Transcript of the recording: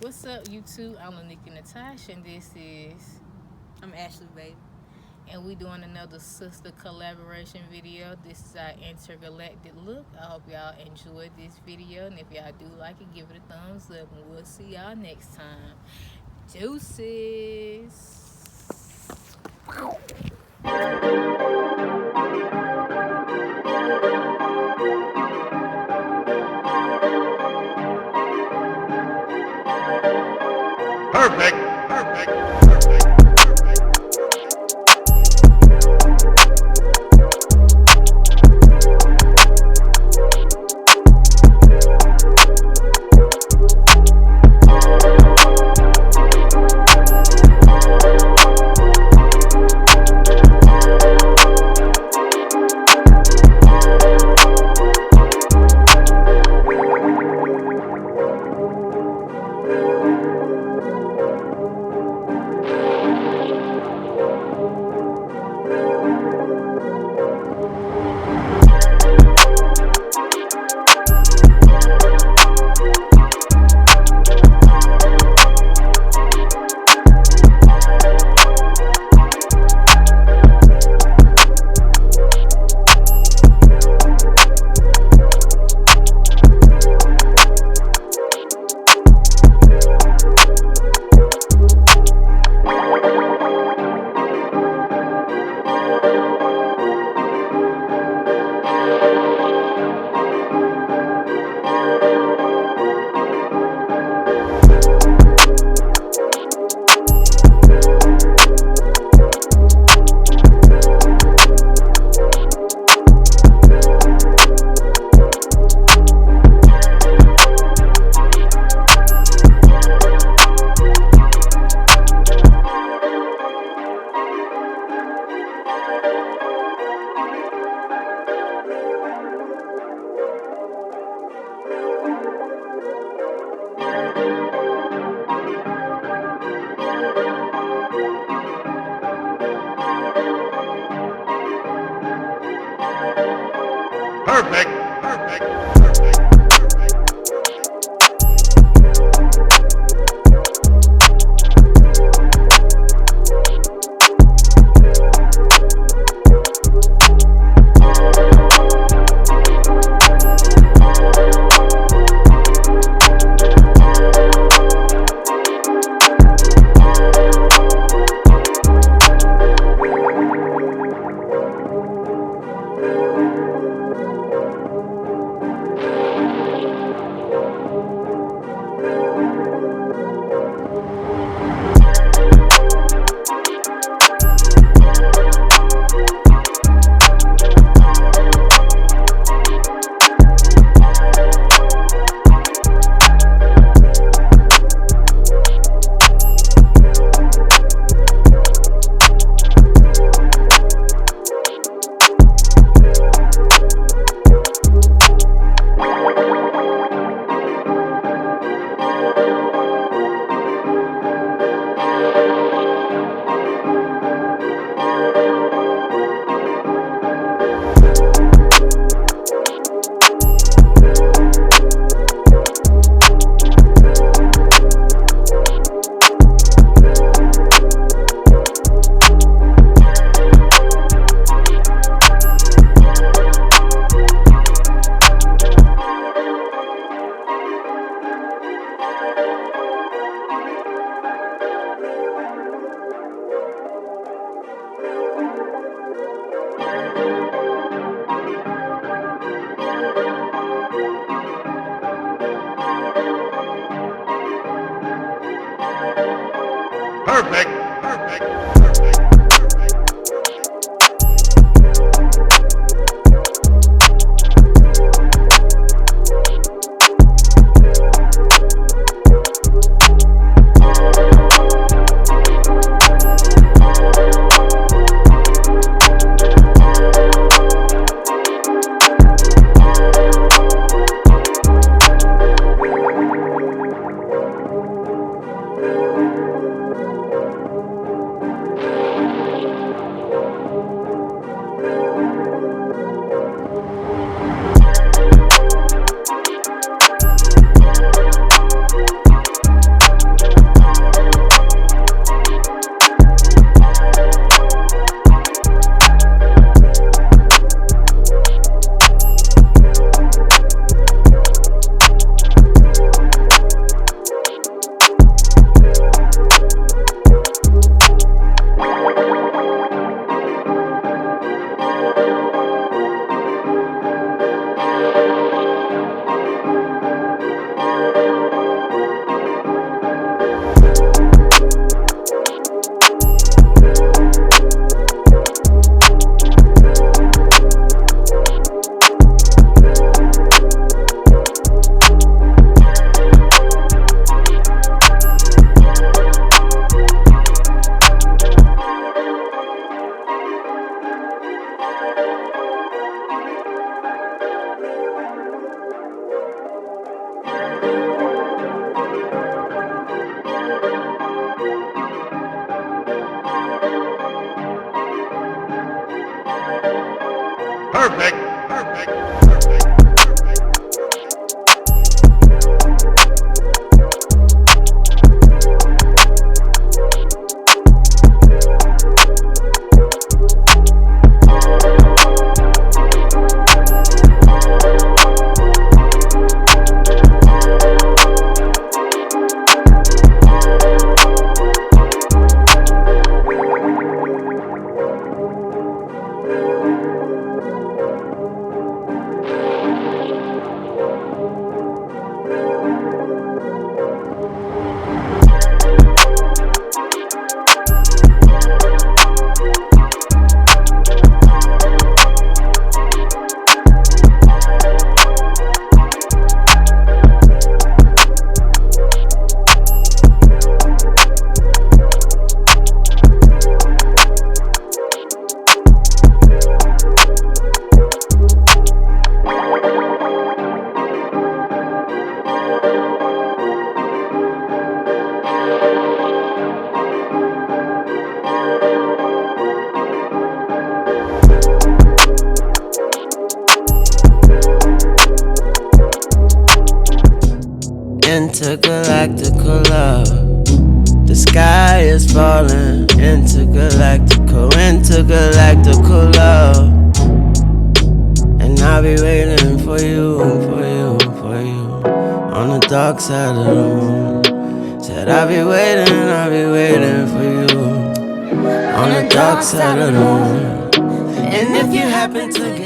What's up, YouTube? I'm LanikaNatash, and this is I'm ashleyybayybee. and we doing another sister collaboration video. This is our intergalactic look. I hope y'all enjoyed this video, and if y'all do like it, give it a thumbs up, and we'll see y'all next time. Deuces. Perfect. Perfect. intergalactical love. The sky is falling, intergalactical love. And I'll be waiting for you, on the dark side of the moon. Said I'll be waiting for you, on the dark side of the moon. And if you happen to get